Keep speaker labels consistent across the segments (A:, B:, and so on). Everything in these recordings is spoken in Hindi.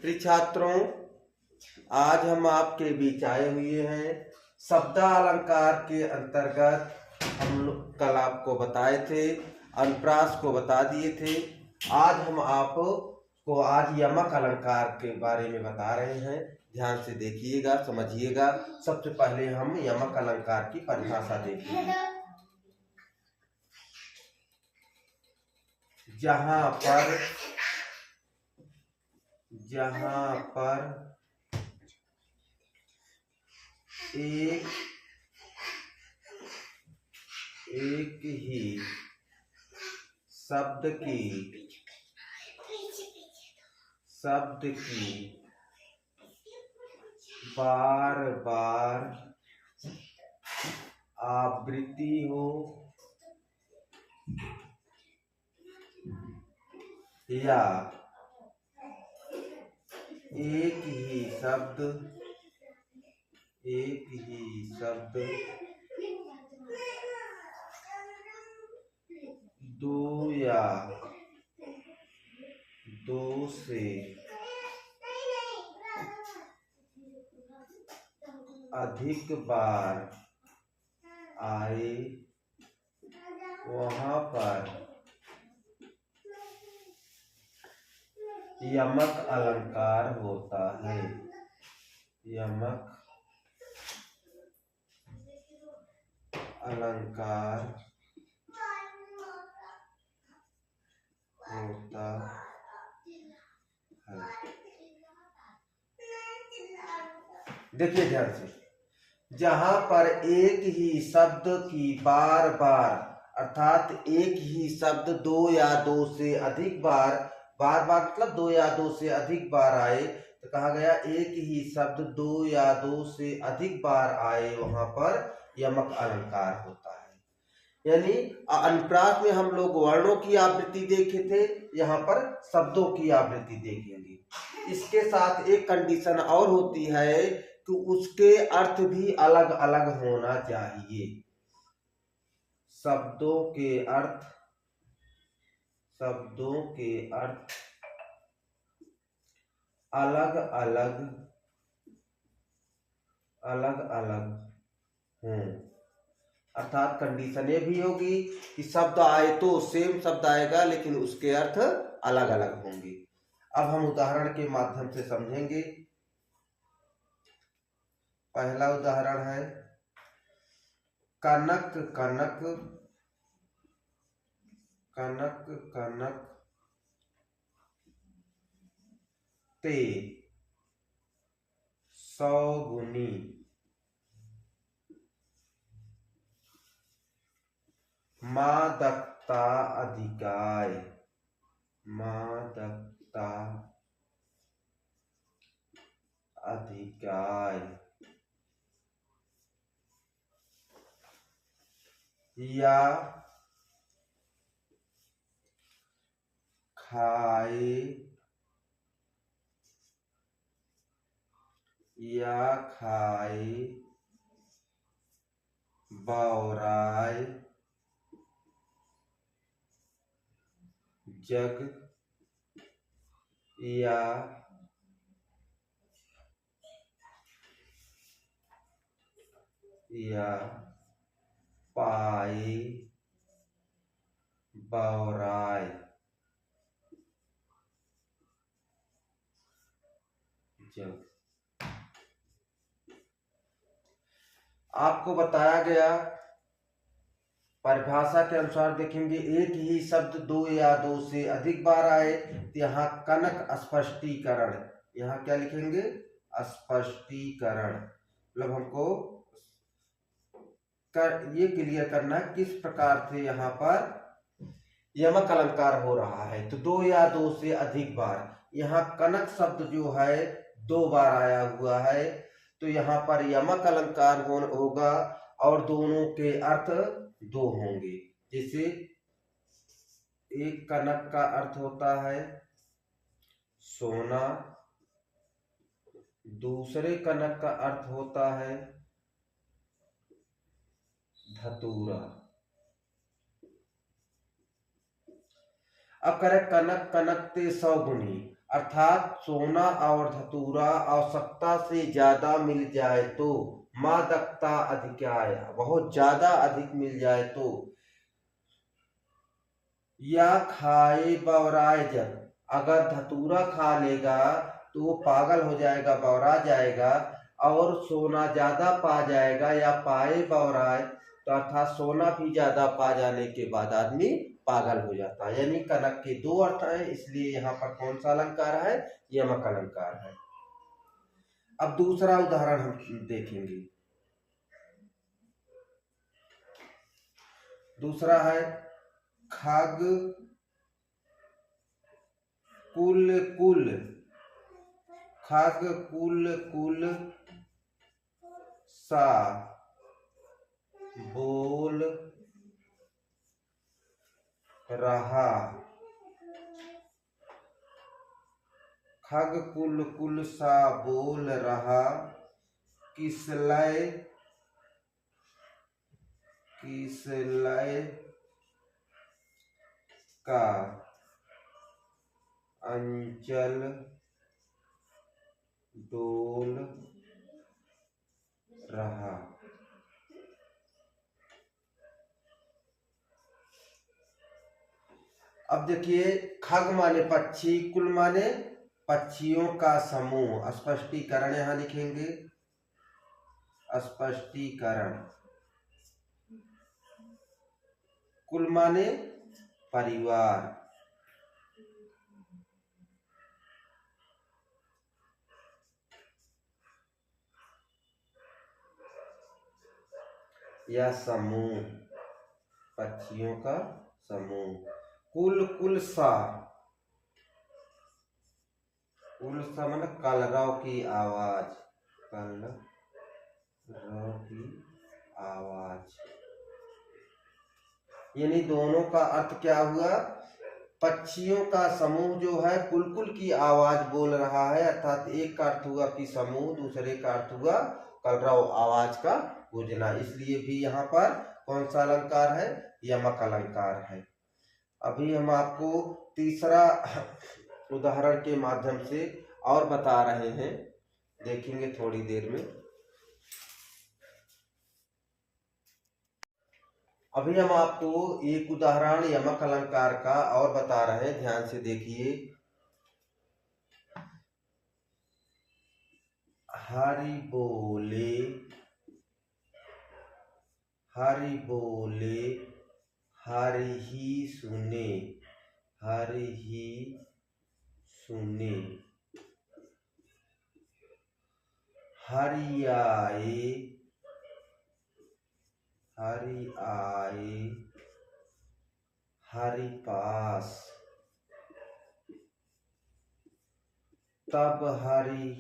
A: प्रिय छात्रों, आज हम आपके बीच आए हुए हैं। शब्दालंकार के अंतर्गत हम लोग कल आपको बताए थे, अनुप्रास को बता दिए थे। आज हम आपको आज यमक अलंकार के बारे में बता रहे हैं। ध्यान से देखिएगा, समझिएगा। सबसे पहले हम यमक अलंकार की परिभाषा देखेंगे। जहां पर एक ही शब्द की बार बार आवृत्ति हो या एक ही शब्द दो या दो से अधिक बार आए, वहां पर यमक अलंकार होता है। यमक अलंकार होता है। देखिए ध्यान से, जहां पर एक ही शब्द की बार बार, अर्थात एक ही शब्द दो या दो से अधिक बार मतलब दो या दो से अधिक बार आए, तो कहा गया एक ही शब्द दो या दो से अधिक बार आए, वहां पर यमक अलंकार होता है। यानी अनुप्रास में हम लोग वर्णों की आवृत्ति देखे थे, यहाँ पर शब्दों की आवृत्ति देखेंगे। इसके साथ एक कंडीशन और होती है कि उसके अर्थ भी अलग अलग होना चाहिए। शब्दों के अर्थ अलग अलग हों। अर्थात कंडीशन ये भी होगी कि शब्द आए तो सेम शब्द आएगा, लेकिन उसके अर्थ अलग अलग होंगे। अब हम उदाहरण के माध्यम से समझेंगे। पहला उदाहरण है कनक कनक कनक कनक ते सौगुनी। मादकता अधिकाय। मादकता अधिकाय या खाए बौराय जग या पाए बौराय जग। आपको बताया गया परिभाषा के अनुसार देखेंगे, एक ही शब्द दो या दो से अधिक बार आए, तो यहाँ कनक स्पष्टीकरण, यहाँ क्या लिखेंगे? स्पष्टीकरण। मतलब हमको ये क्लियर करना है किस प्रकार से यहाँ पर यमक अलंकार हो रहा है। तो दो या दो से अधिक बार, यहाँ कनक शब्द जो है दो बार आया हुआ है, तो यहाँ पर यमक अलंकार होगा और दोनों के अर्थ दो होंगे। जैसे एक कनक का अर्थ होता है सोना, दूसरे कनक का अर्थ होता है धतूरा। अब करें कनक कनक ते सौगुनी, अर्थात सोना और धतूरा आवश्यकता से ज्यादा मिल जाए तो, मादकता अधिकाय, बहुत ज्यादा अधिक मिल जाए तो, या खाए बौराए जब, अगर धतूरा खा लेगा तो वो पागल हो जाएगा, बौरा जाएगा, और सोना ज्यादा पा जाएगा, या पाए बौराए, तो अर्थात सोना भी ज्यादा पा जाने के बाद आदमी पागल हो जाता है। यानी कनक के दो अर्थ है, इसलिए यहाँ पर कौन सा अलंकार है, यमक अलंकार है। अब दूसरा उदाहरण हम देखेंगे। दूसरा है खग कुल कुल, खग कुल कुल सा बोल रहा, खग कुल कुल सा बोल रहा, किसलय किसलय का अंचल डोल रहा। अब देखिए, खग माने पक्षी, कुल माने पक्षियों का समूह। स्पष्टीकरण यहां लिखेंगे, स्पष्टीकरण। कुल माने परिवार, या समूह, पक्षियों का समूह। कुल कुल सा, कुल सा मतलब कलरव की आवाज, कलरव की आवाज। यानी दोनों का अर्थ क्या हुआ, पक्षियों का समूह जो है कुल की आवाज बोल रहा है, अर्थात एक का अर्थ हुआ कि समूह, दूसरे का अर्थ हुआ कलरव आवाज का गूंजना। इसलिए भी यहाँ पर कौन सा अलंकार है, यमक अलंकार है। अभी हम आपको तीसरा उदाहरण के माध्यम से और बता रहे हैं, देखेंगे थोड़ी देर में। अभी हम आपको एक उदाहरण यमक अलंकार का और बता रहे हैं, ध्यान से देखिए। हरि बोले, हरि बोले हरि ही सुने, हरि ही सुने। हरि आए, हरि आए हरि पास, तब हरि,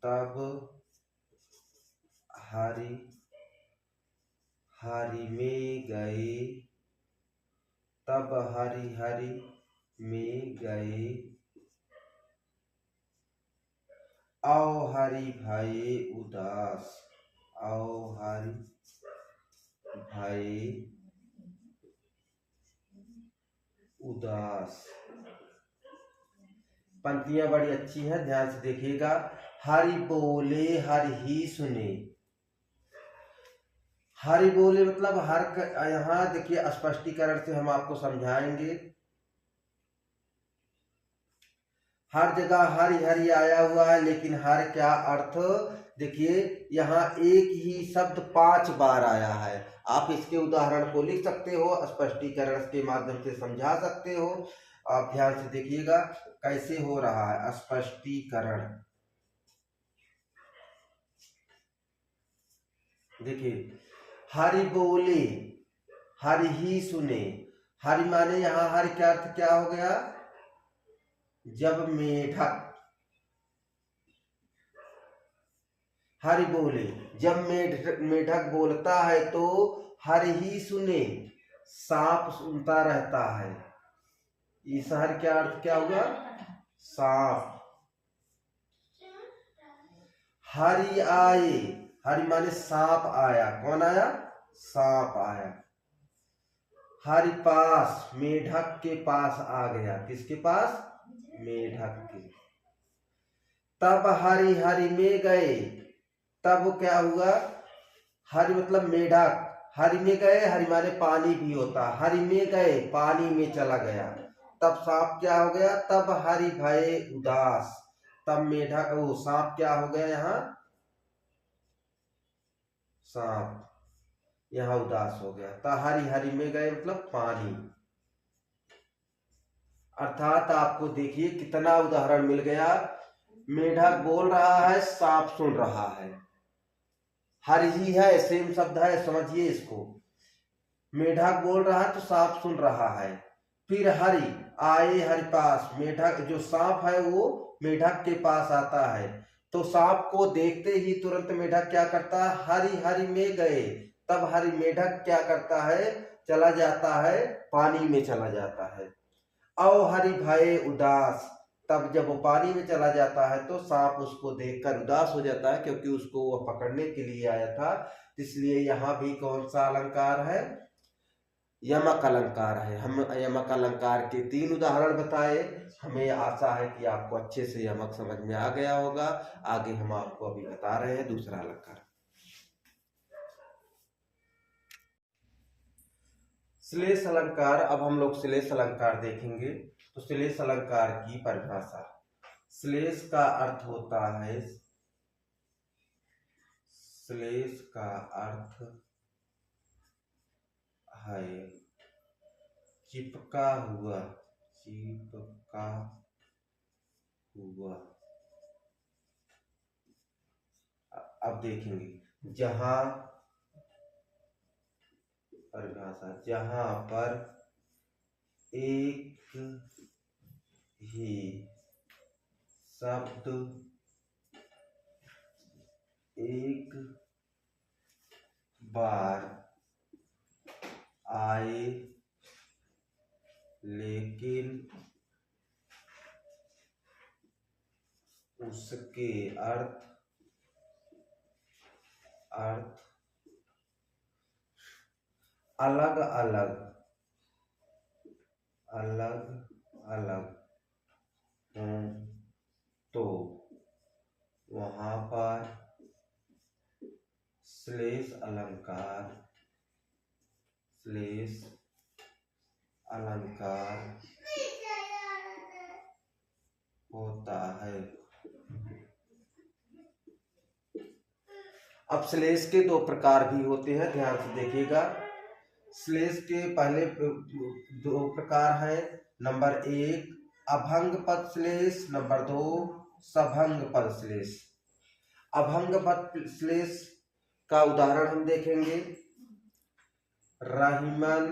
A: तब हरि हरि में गए, तब हरि हरि में गए। आओ हरि भये उदास, आओ हरि भये उदास। पंक्तियां बड़ी अच्छी हैं, ध्यान से देखिएगा। हरि बोले हरि ही सुने, हरि बोले मतलब हर, यहाँ देखिए स्पष्टीकरण से हम आपको समझाएंगे। हर जगह हरि हरि आया हुआ है, लेकिन हर क्या अर्थ, देखिए यहाँ एक ही शब्द 5 बार आया है। आप इसके उदाहरण को लिख सकते हो, स्पष्टीकरण के माध्यम से समझा सकते हो। आप ध्यान से देखिएगा कैसे हो रहा है स्पष्टीकरण। देखिए, हरि बोले हरि ही सुने, हरि माने यहाँ हरि का अर्थ क्या हो गया, जब मेढक, हरि बोले जब मेढक बोलता है तो हरि ही सुने, सांप सुनता रहता है। इस हर क्या अर्थ क्या हुआ, सांप। हरि आए, हरि माने सांप आया, कौन आया, सांप आया। हरि पास, मेढक के पास आ गया, किसके पास, मेढक के। तब हरि हरि में गए। तब क्या हुआ, हरि मतलब मेढक, हरि में गए, हरि माने पानी भी होता, हरि में गए पानी में चला गया। तब सांप क्या हो गया, तब हरि भये उदास। तब मेढक वो सांप क्या हो गया, यहाँ सांप यहाँ उदास हो गया। तो हरि हरि में गए मतलब पानी। अर्थात आपको देखिए कितना उदाहरण मिल गया। मेढक बोल रहा है, सांप सुन रहा है, हरि ही है, सेम शब्द है, समझिए इसको। मेढक बोल रहा है तो सांप सुन रहा है। फिर हरि आए हरि पास, मेढक जो सांप है वो मेढक के पास आता है। तो सांप को देखते ही तुरंत मेढक क्या करता है, हरि हरि में गए। तब हरि मेढक क्या करता है, चला जाता है, पानी में चला जाता है। औ हरि भये उदास। तब जब वो पानी में चला जाता है तो सांप उसको देखकर उदास हो जाता है, क्योंकि उसको वो पकड़ने के लिए आया था। इसलिए यहाँ भी कौन सा अलंकार है, यमक अलंकार है। हम यमक अलंकार के 3 उदाहरण बताए। हमें आशा है कि आपको अच्छे से यमक समझ में आ गया होगा। आगे हम आपको अभी बता रहे हैं दूसरा अलंकार। श्लेष अलंकार। अब हम लोग श्लेष अलंकार देखेंगे। तो श्लेष अलंकार की परिभाषा, श्लेष का अर्थ होता है, श्लेष का अर्थ है चिपका हुआ, चिपका हुआ। अब देखेंगे, जहां परिभाषा, जहां पर एक ही शब्द एक बार आए लेकिन उसके अर्थ अलग अलग हों तो वहां पर श्लेष अलंकार होता है। अब श्लेष के 2 प्रकार भी होते हैं, ध्यान से देखिएगा। श्लेष के पहले 2 प्रकार हैं। नंबर 1 अभंग पद श्लेष, नंबर 2 सभंग पद श्लेष। अभंग पद श्लेष का उदाहरण हम देखेंगे। रहीमन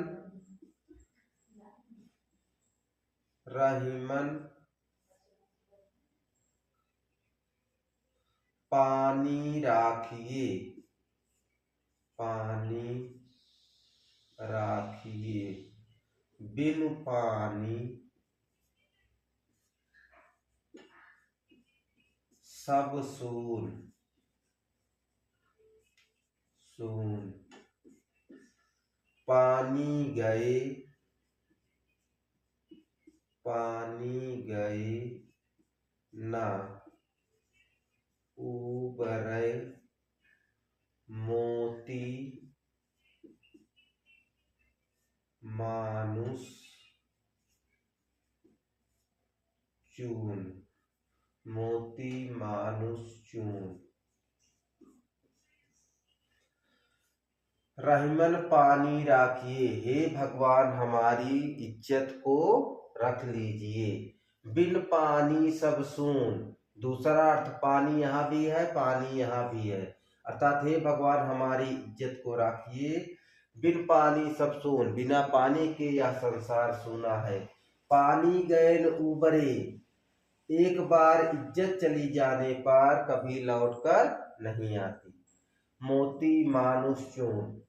A: पानी राखिए, बिन पानी सब सून, पानी गए ना उबरै मोती मानुष चून, रहीमन पानी राखिए, हे भगवान हमारी इज्जत को रख लीजिए। बिन पानी सब सून, दूसरा अर्थ पानी यहाँ भी है, पानी यहाँ भी है। अर्थात हे भगवान हमारी इज्जत को राखिए। बिन पानी सब सून, बिना पानी के यह संसार सूना है। पानी गए न उबरे, एक बार इज्जत चली जाने पर कभी लौटकर नहीं आती। मोती मानुष चून,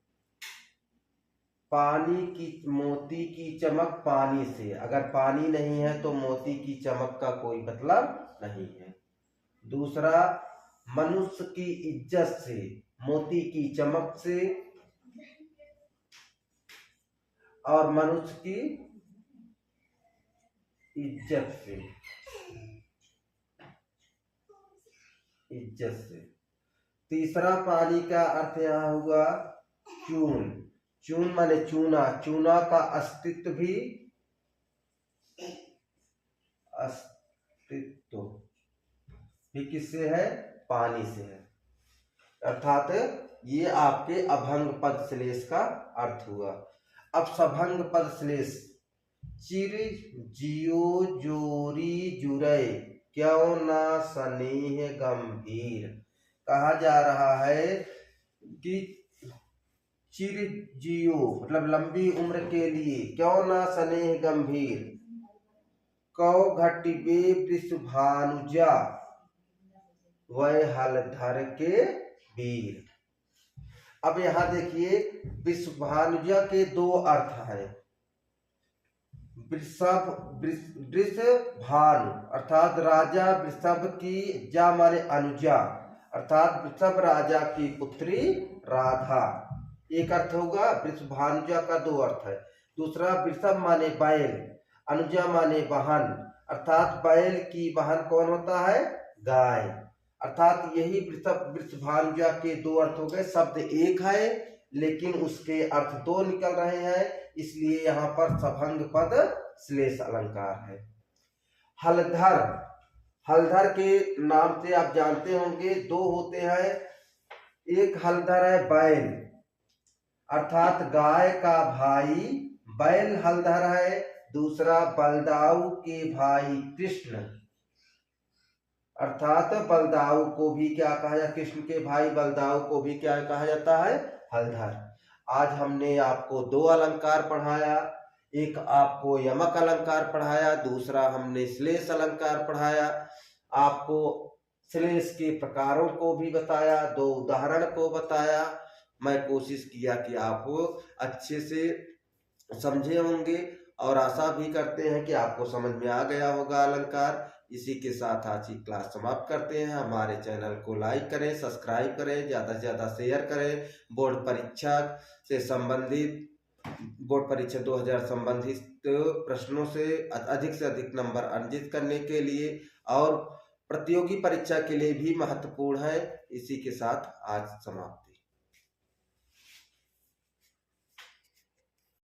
A: मोती की चमक पानी से, अगर पानी नहीं है तो मोती की चमक का कोई मतलब नहीं है। दूसरा मनुष्य की इज्जत से, मोती की चमक से और मनुष्य की इज्जत से। इज्जत से। तीसरा पानी का अर्थ यहाँ हुआ चून। चून माने चूना। चूना का अस्तित्व भी किससे है? पानी से है। अर्थात ये आपके अभंग पद श्लेष का अर्थ हुआ। अब सभंग पद श्लेष। चिर जियो जोरी जुरै, क्यों ना स्नेह गंभीर। कहा जा रहा है कि चिर जियो मतलब लंबी उम्र के लिए, क्यों ना स्नेह गंभीर, कौ घटिबे वृषभानुजा, वह हलधर के वीर। अब यहां देखिए वृषभानुजा के दो अर्थ हैं। वृषभानु अर्थात राजा वृषभ की, जा माने अनुजा अर्थात वृषभ राजा की पुत्री राधा, एक अर्थ होगा। वृषभानुजा का दो अर्थ है। दूसरा वृषभ माने बैल, अनुजा माने वाहन अर्थात बैल की वाहन कौन होता है? गाय। अर्थात यही वृषभानुजा के दो अर्थ हो गए। शब्द एक है लेकिन उसके अर्थ दो निकल रहे हैं, इसलिए यहाँ पर सभंग पद श्लेष अलंकार है। हलधर, हलधर के नाम से आप जानते होंगे दो होते हैं। एक हलधर है बैल अर्थात गाय का भाई बैल हलधर है। दूसरा बलदाऊ के भाई कृष्ण अर्थात बलदाऊ को भी क्या कहा जाता है? कृष्ण के भाई बलदाऊ को भी क्या कहा जाता है? हलधर। आज हमने आपको दो अलंकार पढ़ाया, एक आपको यमक अलंकार पढ़ाया, दूसरा हमने श्लेष अलंकार पढ़ाया। आपको श्लेष के प्रकारों को भी बताया, दो उदाहरण को बताया। मैं कोशिश किया कि आप अच्छे से समझे होंगे और आशा भी करते हैं कि आपको समझ में आ गया होगा अलंकार। इसी के साथ आज की क्लास समाप्त करते हैं। हमारे चैनल को लाइक करें, सब्सक्राइब करें, ज़्यादा से ज़्यादा शेयर करें। बोर्ड परीक्षा से संबंधित, बोर्ड परीक्षा 2000 संबंधित प्रश्नों से अधिक नंबर अर्जित करने के लिए और प्रतियोगी परीक्षा के लिए भी महत्वपूर्ण है। इसी के साथ आज समाप्त।